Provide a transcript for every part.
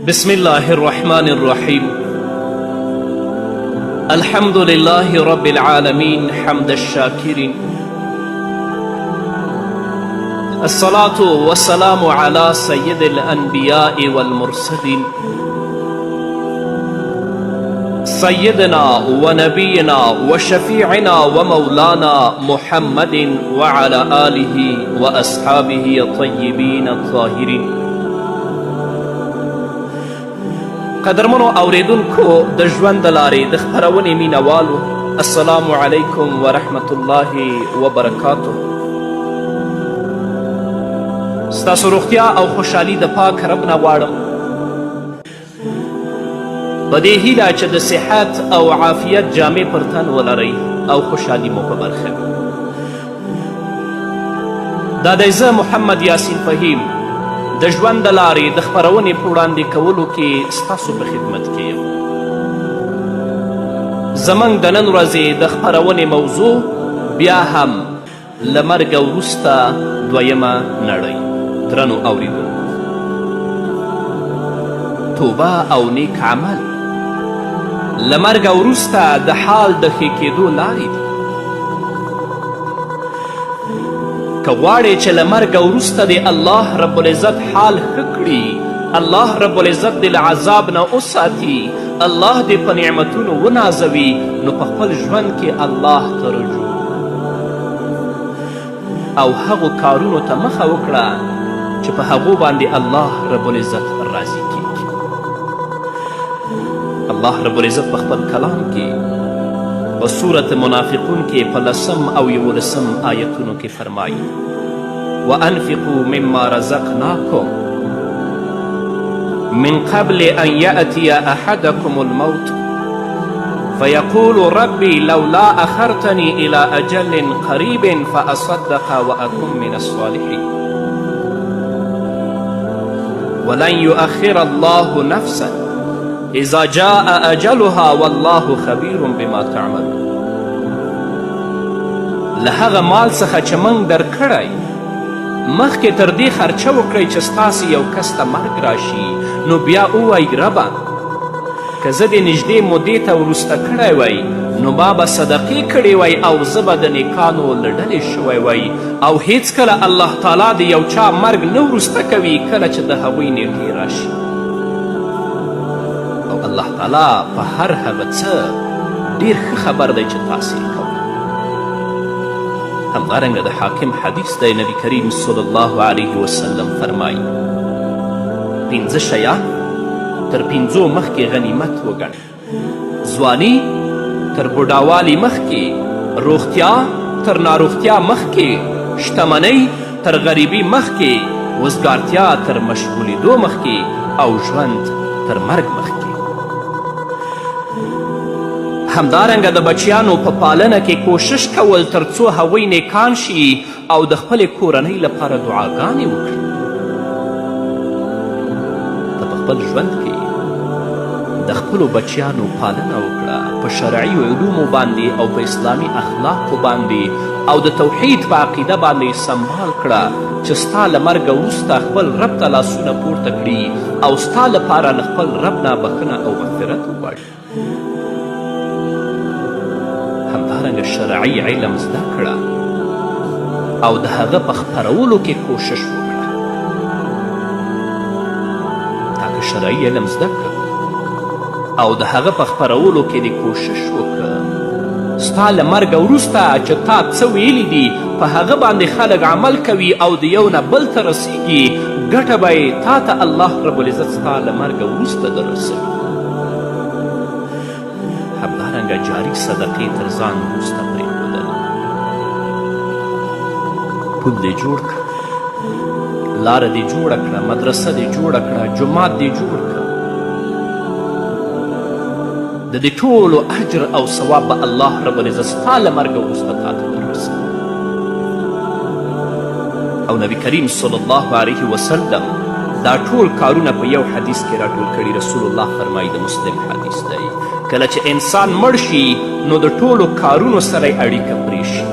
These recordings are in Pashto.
بسم الله الرحمن الرحيم. الحمد لله رب العالمين حمد الشاكرين. الصلاة والسلام على سيد الأنبياء والمرسلين سيدنا ونبينا وشفيعنا ومولانا محمد وعلى آله وأصحابه الطيبين الطاهرين. قدرمنو اوریدونکو د ژوند د لارې د خپرونې مینوالو، السلام علیکم ورحمت الله وبرکاتو. ستاسو روغتیا او خوشحالي د پاک رب نه غواړم، په دې هیله چې د صحت او عافیت جامې پر تن ولرئ او خوشحالي مو په برخه وي. دا دی زه محمد یاسین فهیم د ژوند د لارې د خپرونې په وړاندې کولو کې ستاسو په خدمت کې یم. زموږ د نن ورځې د خپرونې موضوع بیا هم له مرګه وروسته دویمه نړۍ. درنو اوریدونکو، توبه او نیک عمل له مرګه وروسته د حال د ښې کېدو لارې دي. که غواړې چې له مرګه وروسته د الله رب العزت حال ښه کړي، الله رب العزت دې له عذاب نه وساتي، الله دې په نعمتونو ونازوي، نو په خپل ژوند کې الله ته رجوع او هغو کارونو ته مخه وکړه چې په هغو باندې الله رب العزت راضي کیږي. الله رب العزت په خپل کلام کې په سورت منافقون کې په 10 او 11 آیتونو کې فرمایي: وانفقوا مما رزقناکم من قبل ان یأتی احدکم الموت فیقول ربی لولا اخرتنی الى اجل قریب فاصدق واکن من الصالحین ولن یؤخر الله نفسا اذا جاء اجلها والله خبیر بما تعملون. له هغه مال څخه چې موږ درکړی، مخکې تر دې خرچه وکړئ چې ستاسې یو کس ته مرګ راشي، نو بیا ووایي ربه که زه دې نږدې مودې ته وروسته کړی وی نو ما به صدقې کړې وی او زه به د نیکانو له ډلې شوی وی. او هیڅکله الله تعالی د یو چا مرګ نه وروسته کوي کله چې د هغوی نیټې راشي. الله تعالی په هر هغه څه ډیر ښه خبر دی چې تاسې یې کوئ. همدارنګه د حاکم حدیث دی، نبی کریم صلی الله علیه وسلم فرمایي 5 شیان تر 5 مخکې غنیمت وګڼئ: ځواني تر بوډاوالي مخکې، روغتیا تر ناروغتیا مخکې، شتمنۍ تر غریبي مخکې، وزګارتیا تر مشغولېدو مخکې، او ژوند تر مرګ مخکې. همدارنګه د بچیانو په پالنه کې کوشش کول تر څو هغوی نیکان شي او د خپلې کورنۍ لپاره دعاګانې وکړي. ته په خپل ژوند کې د خپلو بچیانو پالنه وکړه، په شرعي علومو باندې او په اسلامي اخلاقو باندې او د توحید په عقیده باندې سنبال کړه چې ستا له مرګه وروسته خپل رب ته لاسونه پورته کړي او ستا لپاره له خپل رب نه بخښنه او مغفرت وغواړي. همدارنګه شرعي علم زده کړه او د هغه په خپرولو کې کوشش وکړه. تا که شرعي علم زده کړه او د هغه په خپرولو کې دې کوشش وکړه، ستا له مرګه وروسته چې تا څه ویلي دي په هغه باندې خلک عمل کوي او د یو نه بل ته رسیږي، ګټه به یې تا ته الله رب العزت ستا له مرګه وروسته در رسوي. همدارنګه جاري صدقې تر ځان وروسته پرېښودل. پل دې جوړ کړه، لاره دې جوړه کړه، مدرسه دې جوړه کړه، جومات دې جوړ کړه. د دې ټولو اجر او ثواب به الله رب العزت ستا له مرګه وروسته تا ته دررسوي. او نبی کریم صلی الله علیه وسلم دا ټول کارونه په یو حدیث کې راټول کړي. رسول الله فرمایي، د مسلم حدیث دی، کله چې انسان مړ شي نو د ټولو کارونو سره یې اړیکه پرې شي،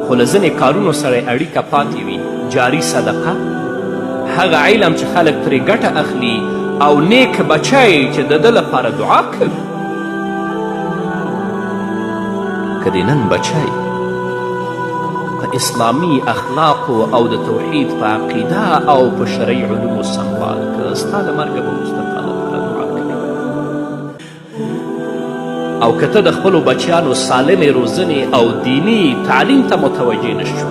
خو له ځینې کارونو سره یې اړیکه پاتې وي. جاري صدقه، هغه علم چې خلک ترې ګټه اخلي او نیک بچی چې د ده لپاره دعا کوي. که د نن بچی په اسلامي اخلاقو او د توحید په عقیده او په شرعي علومو سمبال که ستا له مرګه به وروسته تا لپاره دعا کوي. او که ته د خپلو بچیانو سالمې روزنې او دیني تعلیم ته متوجه نه شو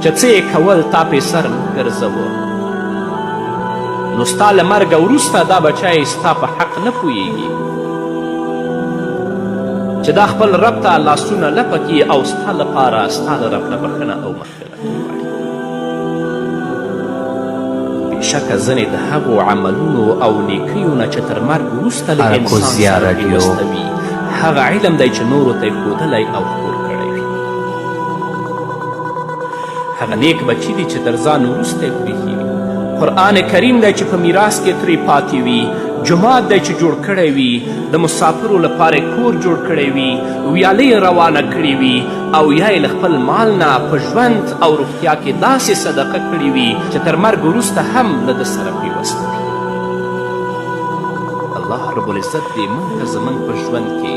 چې څه یې کول تا پې سر نه ګرځوه، نو ستا له مرګه وروسته دا بچی ستا په حق نه پوهیږي چې دا خپل رب ته لاسونه لپه کړي او ستا لپاره ستا له رب نه بخښنه او مغفرت وغواړي. بېشکه ځینې د هغو عملونو او نیکیو نه چې تر مرګ وروسته له انسان سره پیوسته وي هغه علم دی چې نورو ته یې ښودلی او خپور کړی وي. هغه نیک بچي دي چې تر ځان وروسته یې پرېښي وي. قرآن کریم دی چې په میراث کې ترې پاتې وي. جماعت دی چې جوړ کړی وي. د مسافرو لپاره کور جوړ کړی وي. ویالۍ روانه کړې وي او یا یې له خپل مال نه په ژوند او روغتیا کې داسې صدقه کړې وي چې تر مرګ وروسته هم له ده سره پیوسته وي. الله رب العزت دې موږ ته زموږ په ژوند کې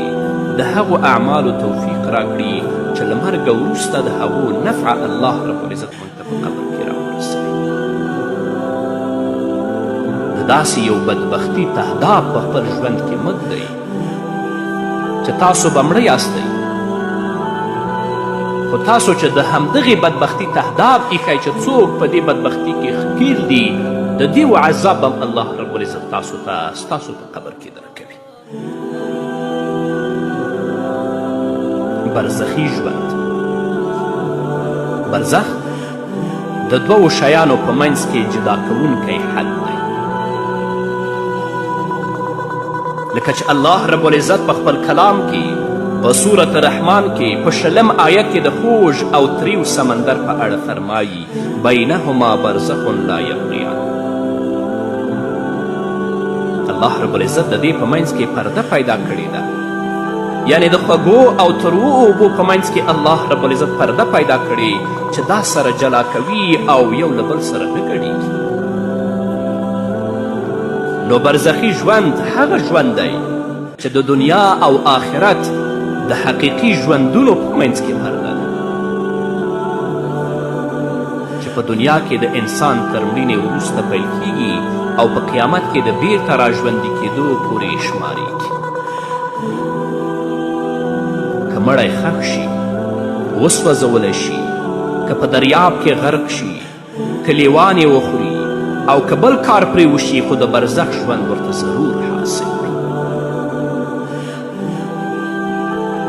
د هغو اعمالو توفیق راکړي چې له مرګه وروسته د هغو نفع الله رب العزت موږ ته په قبر کې راورسوي. داسې یو بدبختی تهداب په خپل ژوند کې مه ږدئ چې تاسو به مړه یاستئ، خو تاسو چې د همدغې بدبختی تهداب ایښی چې څوک په دې بدبختی کې ښکیل دي د دې عذاب هم الله رب العزت تاسو ته ستاسو په قبر کې درکوي. برزخي ژوند. برزخ د دوو شیانو په منځ کې جدا کوونکی حد دی. لکه چې الله رب العزت په خپل کلام کې په سورة رحمان کې په 20 آیت کې د خوږ او تریو سمندر په اړه فرمایي بینهما برزخ لا یبغیان. الله رب العزت د دې په منځ کې پرده پیدا کړې ده، یعنی د خوږو او تروو اوبو په منځ کې الله رب العزت پرده پیدا کړې چې دا سره جلا کوي او یو له بل سره نه ګډېږي. نو برزخي ژوند هغه ژوند دی چې د دنیا او آخرت د حقیقي ژوندونو په منځ کې پرده ده، چې په دنیا کې د انسان تر مړینې وروسته پیل کیږي او په قیامت کې د بیرته راژوندي کېدو پورې شمارېږي. که مړی ښخ شي، وسوځولی شي، که په دریاب کې غرق شي، که لیوان یې وخوري او که بل کار پرې وشي، خو د برزخ ژوند ورته ضرور حاصل وي.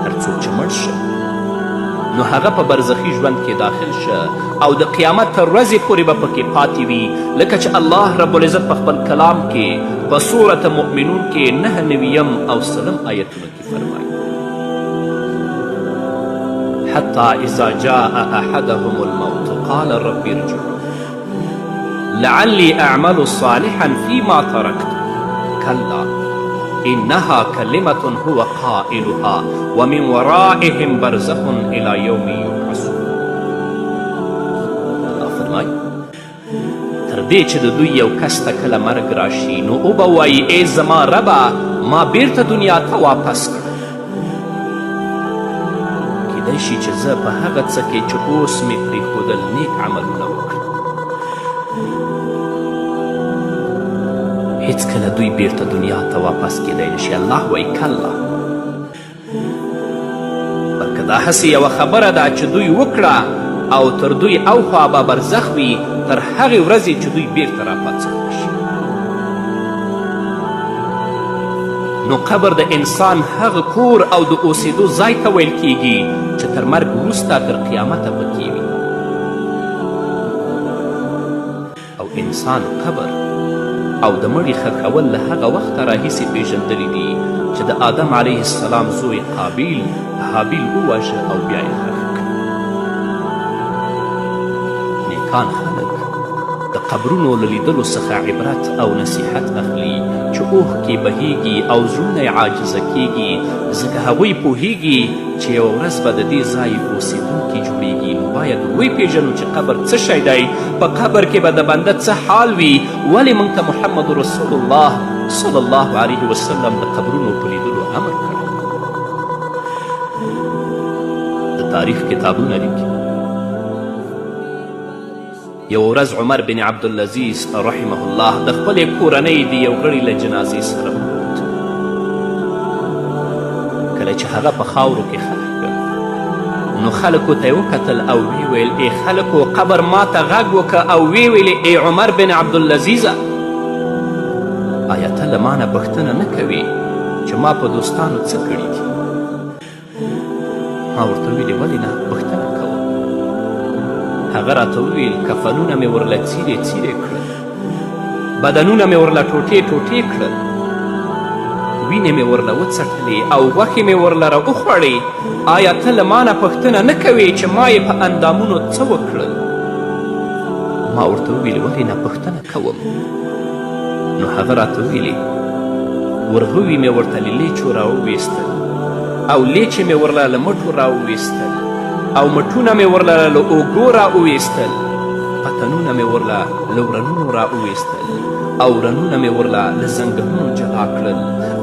هر څوک چې مړ شه نو هغه په برزخي ژوند کې داخل شه او د قیامت تر ورځې پورې به پکې پاتې وي، لکه چې الله رب العزت په خپل کلام کې په سورة مؤمنون کې 9 او 30 آیتونو کې فرمایي حتی اذا جاء احدهم الموت قال رب ارجعون لعلی اعمل صالحا فيما تركت كلا إنها كلمة هو قائلها ومن ورائهم برزخ إلى يوم يبعثون. الله فرمایي تر دې چې د دوی یو کس ته کله مرګ راشي نو او به وایي ای زما ربه ما بیرته دنیا ته واپس کړه. کیدای شي چې زه په هغه څه کې چې اوس مې پرېښودل نیک عملونه وکړم. هیڅکله دوی بیرته دنیا ته واپس کیدای نشي. الله وایي کله، بلکې دا هسې یوه خبره ده چې دوی وکړه او تر دوی اوخوا به برزخ وي تر هغې ورځې چې دوی بیرته راپاڅولی شي. نو قبر د انسان هغه کور او د اوسېدو ځای ته ویل کیږي چې تر مرګ وروسته تر قیامته پکې وي. او انسان قبر او د مړي ښخول له هغه وخته راهیسې پیژندلی دي چې د آدم علیه السلام زوی قابیل حابیل وواژه او بیا یې ښخ کړ. نیکان خلک د قبرونو له لیدلو څخه عبرت او نصیحت اخلي چې اوښکې بهیږي او زړونه یې عاجزه کیږي، ځکه هغوی پوهیږي چې یوه ورځ به د دې ځای اوسېدونکي جوړیږي. نو باید وپېژنو چې قبر څه شی دی، په قبر کې به د بنده څه حال وي. ولې موږ ته محمد رسول الله صلی الله علیه وسلم د قبرونو په لیدلو امر کړی. د تاریخ کتابونه لیکي یو ورځ عمر بن عبدالعزیز رحمه الله د خپلې کورنۍ د یو غړي له جنازې سره ووت. کله چې هغه په خاورو کې ښخ کړ نو خلکو ته یې وکتل او ویې ویل ای خلکو قبر ما ته غږ وکړه او ویې ویلې ای عمر بن عبدالعزیزه آیا ته له ما نه پوښتنه نه کوې چې ما په دوستانو څه کړي دي؟ ما ورته ویلې ولې نه پوښتنه کوم. هغه راته وویل کفنونه مې ورله څیرې څیرې کړل، بدنونه مې ورله ټوټې ټوټې کړل، وینې مې ورله وڅټلې او غوښې مې ورله راوخوړې. آیا ته له ما نه پوښتنه نه کوې چې ما یې په اندامونو څه وکړل؟ ما ورته وویل ولې نه پوښتنه کوم. نو هغه راته ویلې ورغوي مې ورته له لیچو راوویستل او لیچې مې ورله له مټو راوویستل او مټونه مې ورله له اوږو راوویستل، پتنونه مې ورله له ورنونو راوویستل او رنونه مې ورله له زنګنونو جدا کړل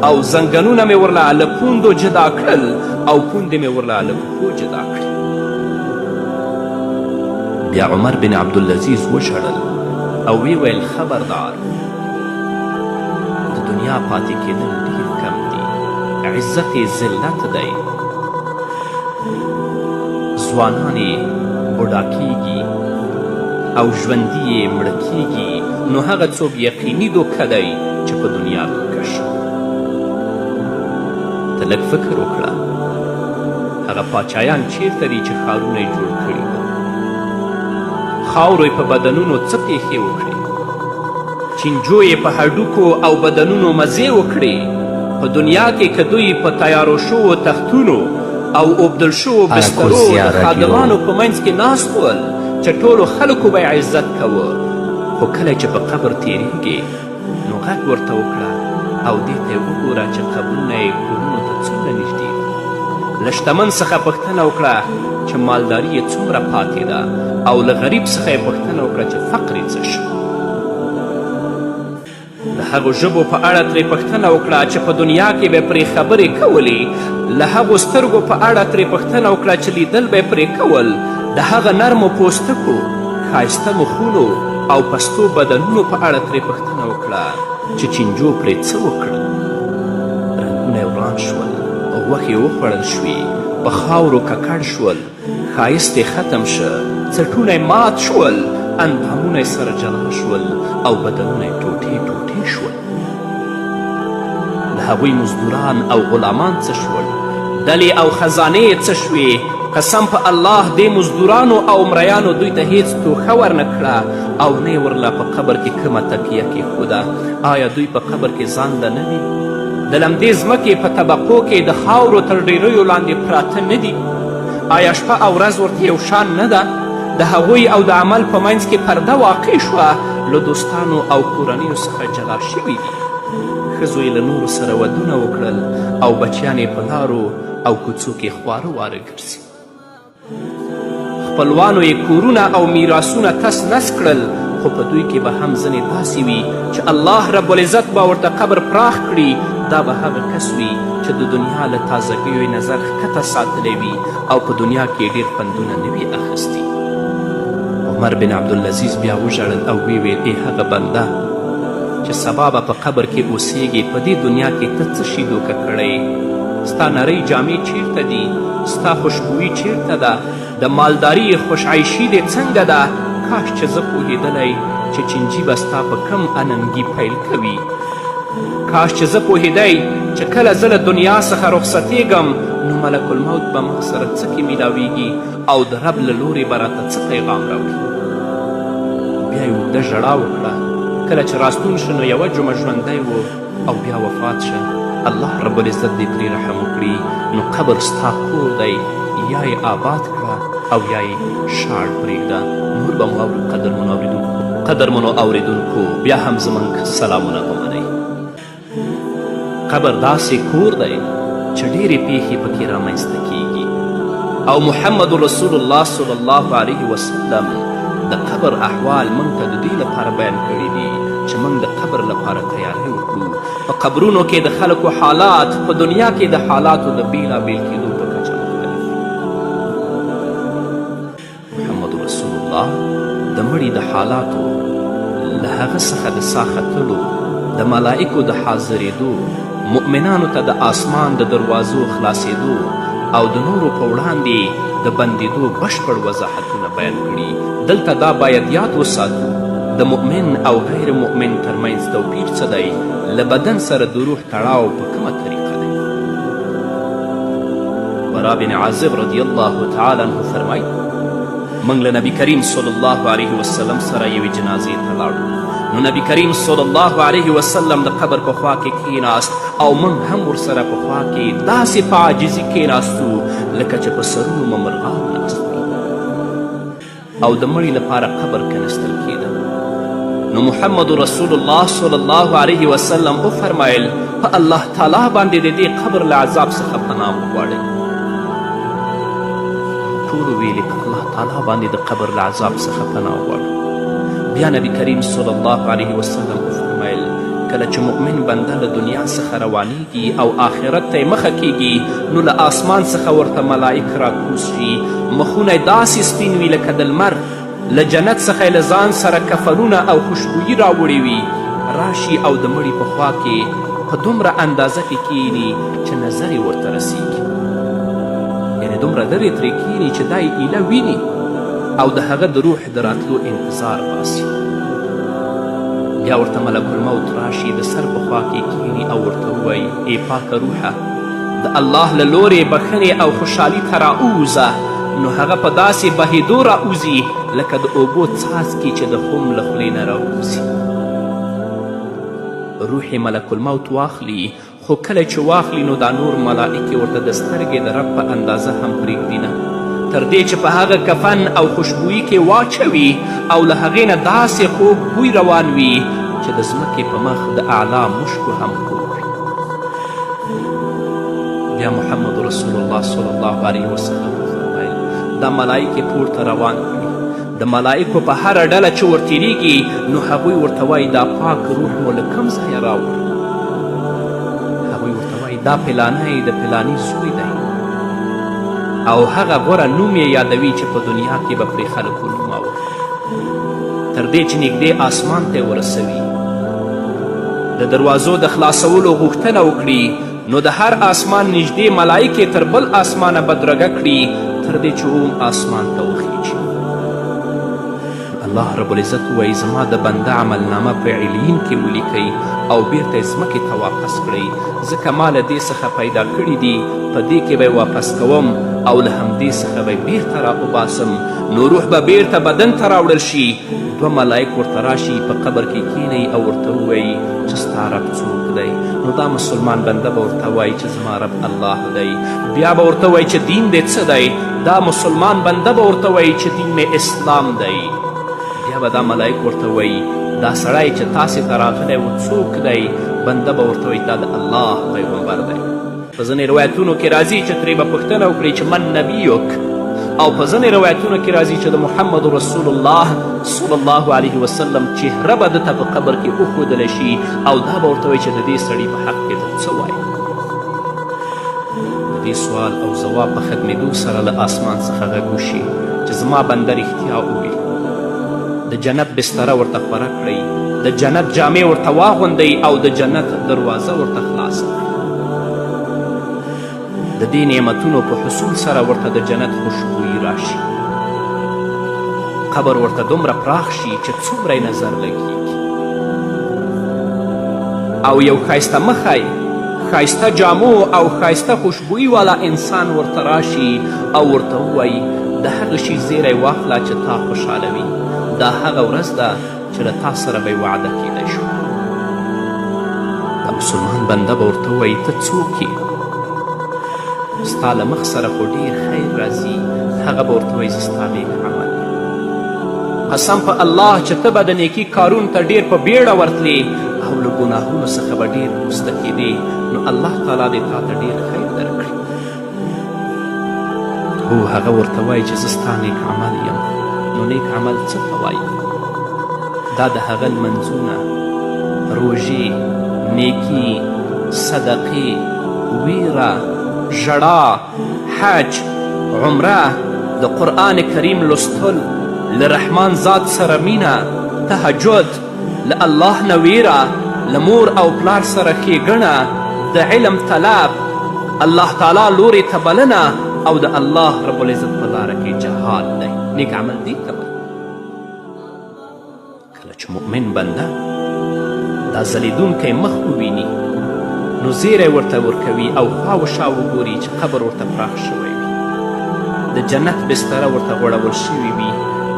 او زنګنونه مې ورله له پوندو جدا کړل او پوندې مې ورله له پښو جدا کړې. بیا عمر بن عبدالعزیز وژړل او ویې ویل خبردار، د دنیا پاتې کېدل ډېر کم دي، عزت یې ذلت دی. ځوانان یې بوډا کیږي او ژوندي یې مړه کیږي، نو هغه څوک یقیني دوکه دی چې په دنیا دوکه شو. ته لږ فکر وکړه هغه پاچایان چیرته دي چې ښارونه یې جوړ کړي وو، خاورو یې په بدنونو څه پیښې وکړې، چینجو یې په هډوکو او بدنونو مزې وکړې. په دنیا کې که دوی په تیارو شوو تختونو او اوبدل شوو بسترو د خادمانو په منځ کې ناست ول چې ټولو خلکو به یې عزت کوه، خو کله چې په قبر تیریږي نو غږ ورته وکړه او دې ته یې وګوره چې قبرونه یې کورونو ته څومره نږدې دي. له شتمن څخه پوښتنه وکړه چې مالداري یې څومره پاتې ده او له غریب څخه یې پوښتنه وکړه چې فقر یې څه شو. د هغو ژبو په اړه ترې پوښتنه وکړه چې په دنیا کې به پرې خبرې کولې، له هغو سترګو په اړه ترې پوښتنه وکړه چې لیدل به یې پرې کول، د هغه نرمو پوستکو، ښایسته مخونو او پستو بدنونو په اړه ترې پوښتنه وکړه چې چینجو پرې څه وکړل. رنګونه یې وران شول، غوښې وخوړل شوې، په خاورو ککړ شول، ښایست یې ختم شه، څټونه یې مات شول، اندامونه یې سره جلا شول او بدنونه یې ټوټې ټوټې شول. د هغوی مزدوران او غلامان څه شول، ډلې او خزانې یې څه شوې؟ قسم په الله دې مزدورانو او مریانو دوی ته هیڅ توښه ورنه کړه او نه یې ورله په قبر کې کومه تکیه کېښوده. آیا دوی په قبر کې ځانده نه دي؟ د لمدې ځمکې په طبقو کې د خاورو تر ډیریو لاندې پراته نه دي؟ آیا شپه او ورځ ورته یو شان نه ده؟ د هغوی او د عمل په منځ کې پرده واقع شوه، له دوستانو او کورنیو څخه جلا شوي دي. ښځو یې له نورو سره ودونه وکړل او بچیان یې په لارو او کوڅو کې خواره واره ګرځي. خپلوانو یې کورونه او میراثونه تس نس کړل، خو په دوی کې به هم ځینې داسې وي چې الله رب العزت به ورته قبر پراخ کړي. دا به هغه کس وي چې د دنیا له تازګیو یې نظر ښکته ساتلی وي او په دنیا کې ډېر پندونه نه وي اخیستي. عمر بن عبدالعزیز بیا وژړل او ویې ویل ای هغه بنده چې سبا به په قبر کې اوسیږي، په دې دنیا کې ته څه شي دوکه کړی؟ ستا نرۍ جامې چیرته دي؟ ستا خوشبویي چیرته ده؟ د مالداري خوشعیشي دې څنګه ده؟ کاش چې زه پوهېدلی چې چینجي به ستا په کم اننګي پیل کوي. کاش چې زه پوهېدی چې کله زه له دنیا څخه رخصتېږم نو ملک الموت به ما سره څه کې میلاویږي او د رب له لورې به راته څه پیغام راوړي. بیا یې اوږده ژړا وکړه. کله چې راستون شه نو یوه جمعه ژوندی و او بیا وفات شه. الله رب العزت دې پرې رحم وکړي. نو قبر ستا کور دی، یا یې آباد کړه او یا یې شاړ پرېږده. نور به مو اورو قدرمنو اورېدونکو. قدرمنو اوریدونکو بیا هم زموږ سلامونه ومنئ. قبر داسې کور دی چې ډېرې پیښې پکې رامنځته کیږي او محمد رسول الله صلی الله علیه وسلم د قبر احوال موږ ته د دې لپاره بیان کړي دي چې موږ د قبر لپاره تیاری وکړو. په قبرونو کې د خلکو حالات په دنیا کې د حالاتو د بیلابیل کېدو په کچه مختلف دي. محمد رسول الله د مړي د حالاتو له هغه څخه د ساه ختلو، د ملائکو د حاضرېدو، مؤمنانو ته د آسمان د دروازو خلاصېدو او د نورو په وړاندې د بندېدو بشپړ وضاحتونه بیان کړي. دلته دا باید یاد وساتو د مؤمن او غیر مؤمن ترمنځ توپیر څه دی، له بدن سره د روح تړاو په کومه طریقه دی. برا بن عازب رضی الله تعالی عنه فرمایي موږ له نبي کریم صلی الله علیه وسلم سره یوې جنازې ته لاړو، نو نبي کریم صلی الله علیه وسلم د قبر په خوا کې کښېناست او موږ هم ورسره په خوا کې داسې په عاجزي کښېناستو لکه چې په سرونو مرغان ناست وي او د مړي لپاره قبر کنستل کېده. نو محمد رسول الله صلی الله علیه وسلم وفرمایل په الله تعالی باندې د دې قبر له عذاب څخه پناه وغواړئ. ټولو ویلې په الله تعالی باندې د قبر له عذاب څخه پناه وغواړو. بیا نبی کریم صلی الله علیه وسلم وفرمایل کله چې مؤمن بنده له دنیا څخه روانیږي او آخرت ته یې مخه کیږي نو له آسمان څخه ورته ملائک راکوز شي، مخونه یې داسې سپین وي لکه د لمر، له جنت څخه یې له ځان سره کفنونه او خوشبویي راوړې وي، راشي او د مړي په خوا کې په دومره اندازه کې کښېني چې نظر یې ورته رسیږي، یعنې دومره لرې ترې کښېني چې دا یې ایله ویني او د هغه د روح د راتلو انتظار باسي. بیا ورته ملک الموت راشي، د سر په خوا کې کښېني او ورته ووایي ای پاکه روحه د الله له لورې بخښنې او خوشحالي ته راووځه. نو هغه په داسې بهېدو راوځي لکه د اوبو څاڅکي چې د خم له خولې نه راووځي. روح ملک الموت واخلي، خو کله چې واخلي نو دا نور ملائکې ورته د سترګې د رب په اندازه هم پرېږدي نه، تر دې چې په هغه کفن او خوشبویي کې واچوي او له هغې نه داسې خوږ بوی روان وي چې د ځمکې په مخ د اعلی مشکو هم خوږ وي. بیا محمد رسول الله صلی الله علیه وسلم وفرمایل دا ملائکې پورته روان کړي، د ملائکو په هره ډله چې ورتېرېږي نو هغوی ورته وایي دا پاک روح مو له کوم ځایه راوړ، هغوی ورته وایي دا پلانی د پلاني زوی دی او هغه غوره نوم یې یادوي چې په دنیا کې به پرې خلک ونوماوه، تر دې چې نږدې آسمان ته یې ورسوي، د دروازو د خلاصولو غوښتنه وکړي نو د هر آسمان نږدې ملایکې تر بل آسمانه بدرګه کړي تر دې چې اوم آسمان ته وخیژي. الله رب العزت وایي زما د بنده عملنامه په علیین کې ولیکئ او بیرته یې ځمکې ته واپس کړئ، ځکه ما له دې څخه پیدا کړي دي، په دې کې به یې واپس کوم او له همدې څخه به یې بیرته راوباسم. نو روح به بیرته بدن ته راوړل شي، دوه ملایک ورته راشي، په قبر کې کښېنئ او ورته ووایي چې ستا رب څوک دی؟ نو دا مسلمان بنده به ورته وایي چې زما رب الله دی. بیا به ورته وایي چې دین دې څه دی؟ دا مسلمان بنده به ورته وایي چې دین مې اسلام دی. بیا به دا ملایک ورته وایي دا سړی چې تاسې ته راغلی و څوک دی؟ بنده به ورته وایي دا د الله پیغمبر دی. په ځینې روایتونو کې راځي چې ترې به پوښتنه وکړي چې من نبیک، او په ځینې روایتونو کې راځي چې د محمد رسول الله صلی الله علیه وسلم چهره به دته په قبر کې وښودلی شي او دا به ورته وایي چې د دې سړي په حق کې ته څه وایې؟ د دې سوال او ځواب په ختمېدو سره له آسمان څخه غږ وشي چې زما بنده رښتیا ووي، د جنت بستره ورته خوره کړئ، د جنت جامې ورته واغوندئ او د جنت دروازه ورته خلاصه کړئ. د دې نعمتونو په حصول سره ورته د جنت خوشبویي راشي، قبر ورته دومره پراخ شي چې څومره یې نظر لګیږي، او یو ښایسته مخی، ښایسته جامو او ښایسته خوشبویي والا انسان ورته راشي او ورته ووایي د هغه شي زیری واخله چې تا خوشحالوي، دا هغه ورځ ده چې له تا سره به یې وعده کیدی شو. دا مسلمان بنده به ورته ووایي ته څوک یې؟ ستا له مخ سره خو ډېر خیر راځي. هغه به ورته وایي زه ستا نیک عمل یم. قسم په الله چې ته به د نیکي کارونو ته ډیر په بیړه ورتلې او له ګناهونو څخه به ډیر وروسته کېدې، نو الله تعالی دې تا ته ډیر خیر درکړي. هو هغه ورته وایي چې زه ستا نیک عمل یم. نو نیک عمل څه ته وایي؟ دا د هغه لمنځونه، روژې، نیکي، صدقې، ویره، ژړا، حج، عمره، د قرآن کریم لوستل، له رحمان ذات سره مینه، تهجد، له الله نه ویره، له مور او پلار سره ښېګڼه، د علم طلب، الله تعالی لورې ته بلنه او د الله رب العزت په لاره کې جهاد دی. نیک عمل دې ته وایي. کله چې مؤمن بنده دا ځلیدونکی مخ وویني نو زیری ورته ورکوي او خوا و شا وګوري چې قبر ورته پراخ شوی وي، د جنت بستره ورته غوړول شوي وي،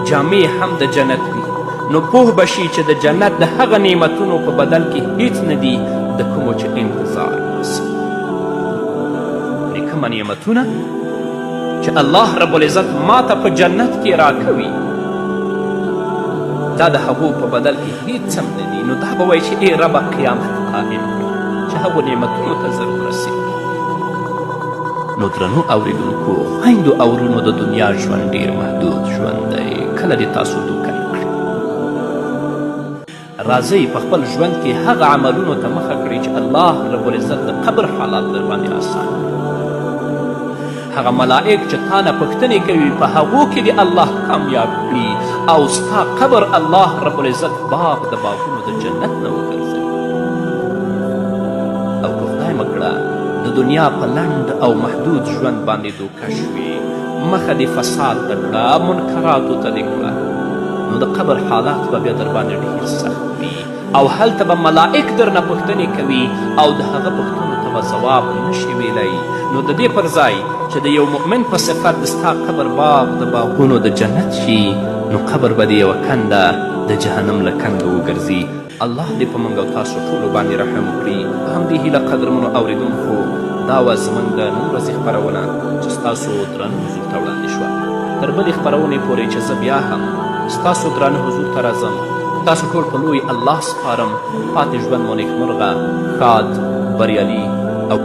جامې هم د جنت وي، نو پوه به شي چې د جنت د هغه نعمتونو په بدل کې هیڅ نه دي د کومو چې انتظار باسي. کومه نعمتونه چې الله رب العزت ما ته په جنت کې راکوي دا د هغو په بدل کې هیڅ هم نه دي، نو دا به وایي چې ای ربه قیامت قائم کړي چې هغو نعمتونو ته زر ورسېږي. نو درنو اوریدونکو، خویندو او ورونو، د دنیا ژوند ډیر محدود ژوند دی. کله دې تاسو دوکه کړي. راځئ په خپل ژوند کې هغه عملونو ته مخه کړئ چې الله رب العزت د قبر حالات در باندې آسان کړي. هغه ملائک چې تا نه پوښتنې کوي په هغو کې دې الله کامیاب کړي او ستا قبر الله رب العزت باغ د باغونو د جنت نه وګرځوي. او که خدای مه کړه د دنیا په لنډ او محدود ژوند باندې دوکه شوې، مخه دې فساد ته کړه، منکراتو ته دې کړه، نو د قبر حالات به بیا در باندې ډېر سخت وي او هلته به ملائک درنه پوښتنې کوي او د هغه پوښتنو ته به ځواب نشي ویلی. نو د دې پر ځای چې د یو مؤمن په صفت د ستا قبر باغ د باغونو د جنت شي، نو قبر به د یوه کنده د جهنم له کندو وګرځي. الله دې په موږ او تاسو ټولو باندې رحم وکړي. په همدې هیله قدرمنو اوریدونکو، دا وه زموږ د نن ورځې خپرونه چې ستاسو درانه حضور ته وړاندې شوه. تر بلې خپرونې پورې چې زه بیا هم ستاسو درانه حضور ته راځم، تاسو ټول په لوی الله سپارم. پاتې ژوند مو نیکمرغه، ښاد، بریالي او